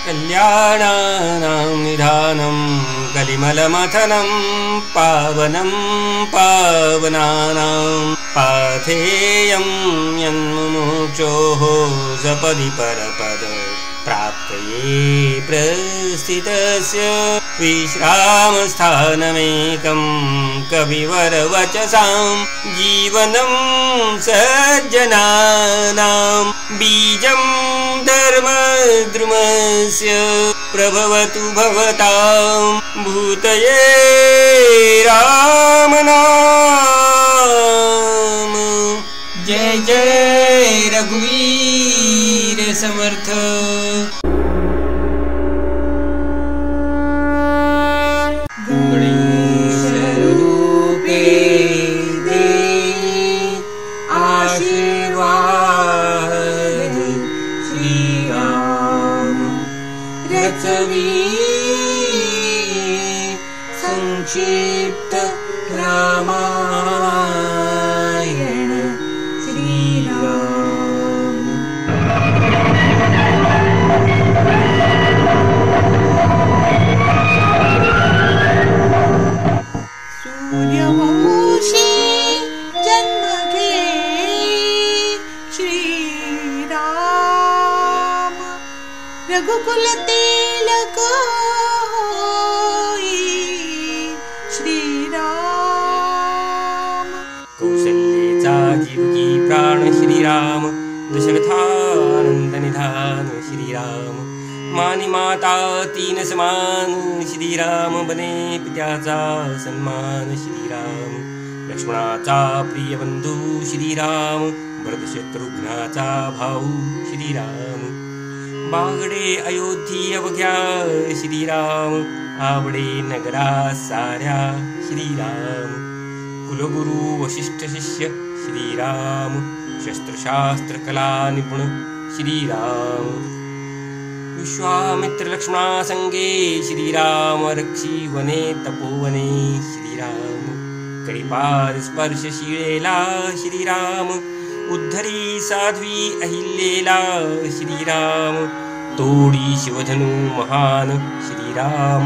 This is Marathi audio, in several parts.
कल्याणानां निधानं कलिमलमथनं पावनं पावनानां पाथेयं यन्मुमुक्षोः सपदि परपद प्राप्तये प्रस्थितस्य विश्रामस्थानमेकं कविवरवचसां जीवनं सज्जनानां बीजं धर्मद्रुमस्य प्रभवतु भवतां भूतये रामनाम। जय जय रघुवीर समर्थ। संक्षिप्त रामायण श्रीराम। सूर्यवंशी जन्म घे श्रीराम, रघुकुल तिलक श्रीराम। कौशल्येचा जीवकी प्राण श्रीराम, दशरथानंद निधान श्रीराम। मानी माता तीन समान श्रीराम, बने पित्याचा सन्मान श्रीराम। लक्ष्मणाचा प्रिय बंधू श्रीराम, भरत शत्रुघ्नाचा भाऊ श्रीराम। बागडे अयोधी अवघ्या श्रीराम, आवडे नगरा साऱ्या श्रीराम। कुलगुरु वशिष्ठ शिष्य श्रीराम, शस्त्रशास्त्र कला निपुण श्रीराम। विश्वामित्र लक्ष्मणा संगे श्रीराम, रक्षी वने तपोवने श्रीराम। कळीपाद स्पर्श शिळेला श्रीराम, उद्धरी साध्वी अहिल्येला श्रीराम। तोडी शिवधनु महान श्रीराम,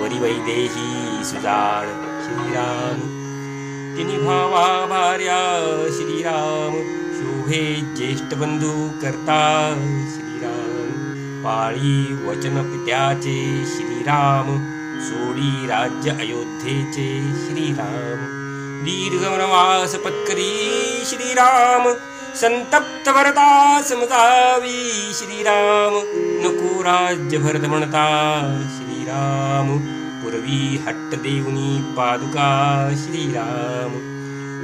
वरी वैदेही सुजाण श्रीराम। तिन्ही भावा भार्या श्रीराम, शोभे ज्येष्ठ बंधू करता श्रीराम। पाळी वचन पित्याचे श्रीराम, सोडी राज्य अयोध्येचे श्रीराम। दीर्घ वनवास पत्करी श्रीराम, संतप्त भरता समजावी श्रीराम। नको राज्य भरत म्हणता श्रीराम, पूर्वी हट्ट देऊनी पादुका श्रीराम।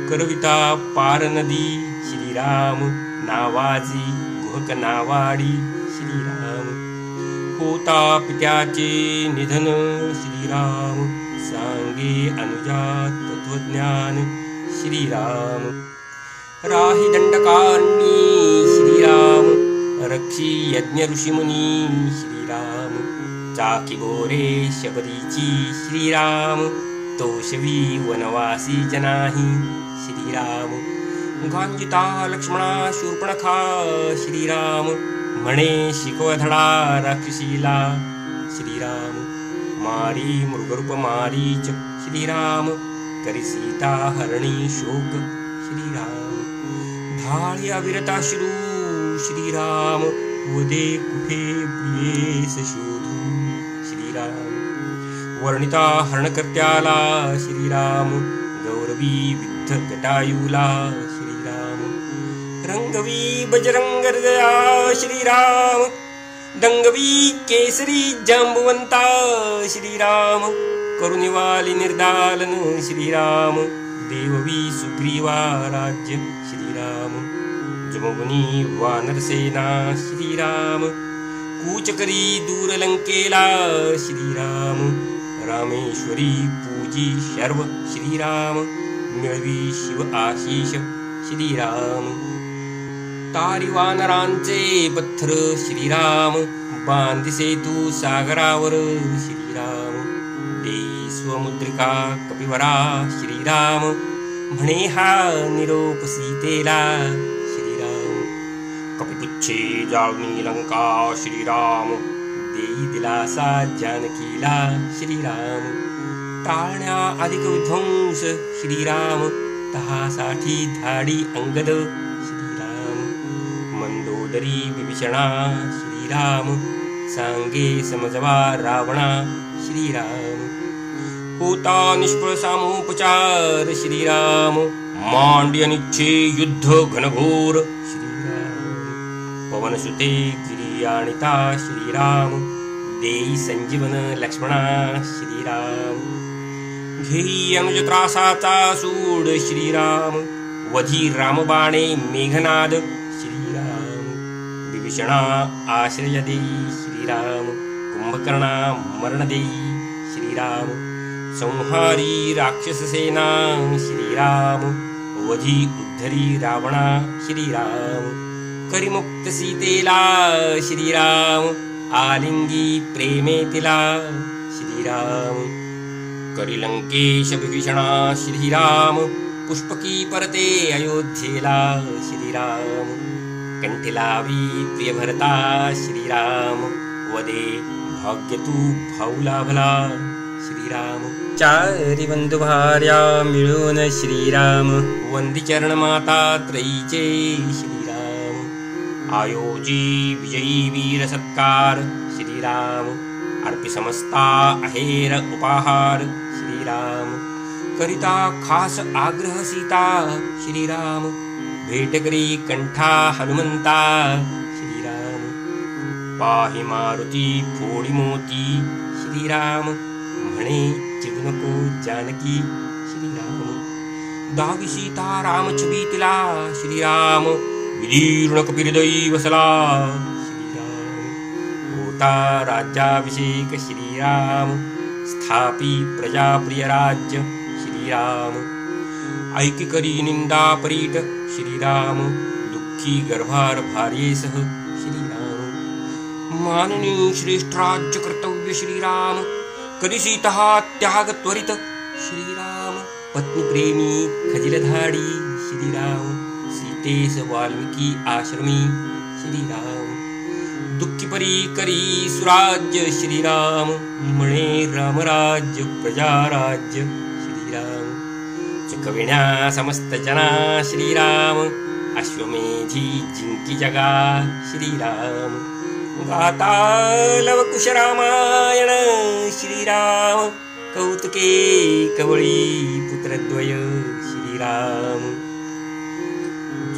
करविता पार नदी श्रीराम, नावाजी गुहक नावाडी श्रीराम। होता पित्याचे निधन श्रीराम, सांगे अनुजात तत्वज्ञान श्रीराम। राही दंडकारणी श्रीराम, रक्षी यज्ञ ऋषिमुनी श्रीराम। चाकी बोरे शबरीची श्रीराम, तोषवी वनवासी जनाही श्रीराम। गांजिता लक्ष्मणा शूर्पणखा श्रीराम, म्हणे शिकवधडा राक्षसीला श्रीराम। मारी मृगरूप मारीच श्रीराम, करी सीता हरणी शोक श्रीराम। धाळी अविरताश्रू श्रीराम, वदे कुठे प्रियेस शोधू श्रीराम। वर्णिता हरणकर्त्याला श्रीराम, गौरवी विद्ध जटायूला श्रीराम। रंगवी बजरंग हृदया श्रीराम, दंगवी केसरी जांबुवंता श्रीराम। करुणिवाली निर्दालन श्रीराम, देववी सुग्रीवा राज्य श्रीराम। जमगुनी वानरसेना श्रीराम, कूच करी दूर लंकेला श्रीराम। रामेश्वरी पूजी शर्व श्रीराम, मिळवी शिव आशीष श्रीराम। तारी वानरांचे पत्थर श्रीराम, बांधी सेतू सागरावर श्रीराम। देई स्वमुद्रिका कपिवरा श्रीराम, म्हणे हा निरोप सीतेला श्रीराम। कपिपुच्छे जाळूनी लंका श्रीराम, देई दिलासा जानकीला श्रीराम टाळण्या अधिक विध्वंस श्रीराम तहासाठी धाडी अंगद श्रीराम मंदोदरी विभीषणा श्रीराम सांगे समजवा रावणा श्रीराम होता निष्फळ सामोपचार श्रीराम मांड्यनिच्छे युद्ध घनघोर श्रीराम पवनसुते गिरियाणिता श्रीराम देई संजीवन लक्ष्मणा श्रीराम घेई अनुज त्रासाचा सूड श्रीराम वधी रामबाणे मेघनाद श्रीराम विभीषणा आश्रय देई श्रीराम कुंभकर्णा मरण देई श्रीराम संहारी राक्षस सेना श्रीराम वधी उद्धरी रावणा श्रीराम करिमुक्त सीतेला श्रीराम आलिंगी प्रेमे तिला श्रीराम करिलंकेश विभीषणा श्रीराम पुष्पकी परते अयोध्येला श्रीराम कंठिलावी प्रिय भरता श्रीराम वदे भाग्य तू भाऊला भला श्रीराम चारी बंधू भार्या मिळून श्रीराम वंदी चरण माता त्रयीचे श्रीराम आयोजी विजयी वीर सत्कार श्रीराम अर्पी समस्ता आहेर उपहार श्रीराम करिता खास आग्रह सीता श्रीराम भेट करी कंठा हनुमंता श्रीराम पाहि मारुती फोडी मोती श्रीराम म्हणे चिडू नको जानकी श्रीराम दावी सीता राम छबी तिला श्रीराम विदीर्ण कपिहृदयी वसला श्रीराम होता राज्याभिषेक श्रीराम स्थापी प्रजाप्रिय राज्य श्रीराम ऐकी करी निंदा परीट श्रीराम दुःखी गर्भार भार्येसह श्रीराम माननी श्रेष्ठ राज्य कर्तव्य श्रीराम करी सीता त्याग त्वरित श्रीराम पत्नी प्रेमी खजिलधाडी श्रीराम सीतेस वाल्मिकी आश्रमी श्रीराम दुःखी परी करी सुराज्य श्रीराम म्हणे रामराज्य प्रजाराज्य श्रीराम चुकविण्या समस्त जना श्रीराम अश्वमेधी जिंकी जगा श्रीराम गाता लवकुश रामायण श्रीराम कौतुके कवळी पुत्रद्वय श्रीराम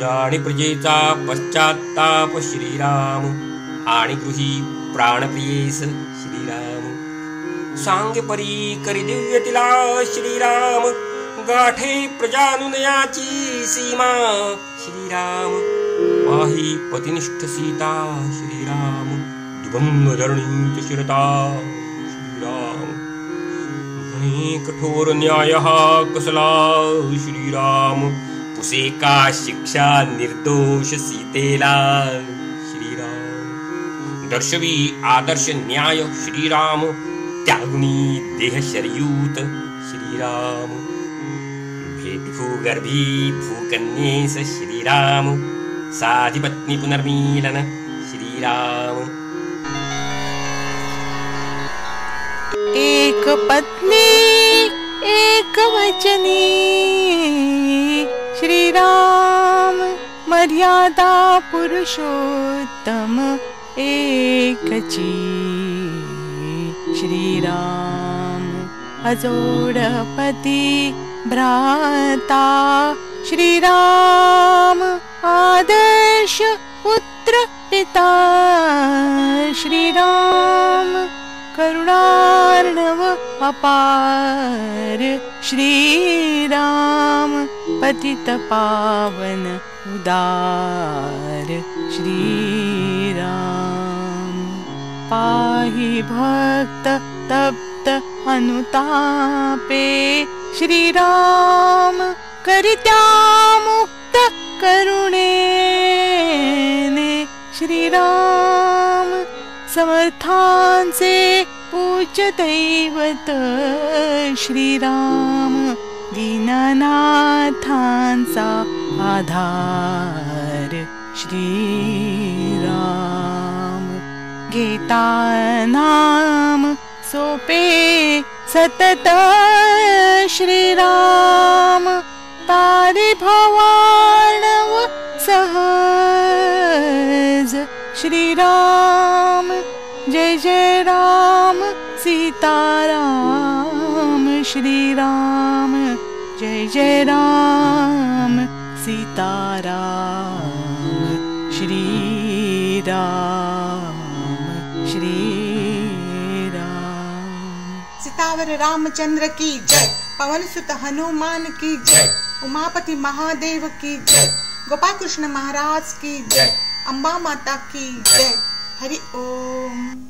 जाणी प्रजेचा पश्चात्ताप श्रीराम आणि गृही प्राणप्रियेस श्रीराम सांगे परी करी दिव्य तिला श्रीराम गाठे प्रजानुनयाची सीमा श्रीराम पाही पतिनिष्ठ सीता श्रीराम दुभंग धरणीच शिरता श्रीराम म्हणे कठोर न्याय हा कसला श्रीराम पुसे का शिक्षा निर्दोष सीतेला श्रीराम दर्शवी आदर्श न्याय श्रीराम त्यागुनी देह शरयूत श्रीराम भेटी भूगर्भी भूकन्येस श्रीराम साधी पत्नी पुनर्मीलन श्रीराम एक पत्नी एक वचनी श्रीराम मर्यादा पुरुषोत्तम एकची श्रीराम अजोडपती भ्राता श्रीराम आदर्श पुत्र पिता श्रीराम करुणार्णव अपार श्रीराम पतित पावन उदार श्रीराम पाहि भक्त तप्त अनुतापे श्रीराम करित्या मुक्त करुणेने श्रीराम समर्थांचे पूज्य दैवत श्रीराम दीननाथांचा आधार श्रीराम सीता नाम सोपे सतत श्री राम तारि भवार्णव सहज श्री राम जय जय राम सीताराम श्री राम जय जय राम सीताराम श्री राम श्री राम। सितावर रामचंद्र की जय, पवन सुत हनुमान की जय, उमापति महादेव की जय, गोपाल कृष्ण महाराज की जय, अम्बा माता की जय। हरि ओम।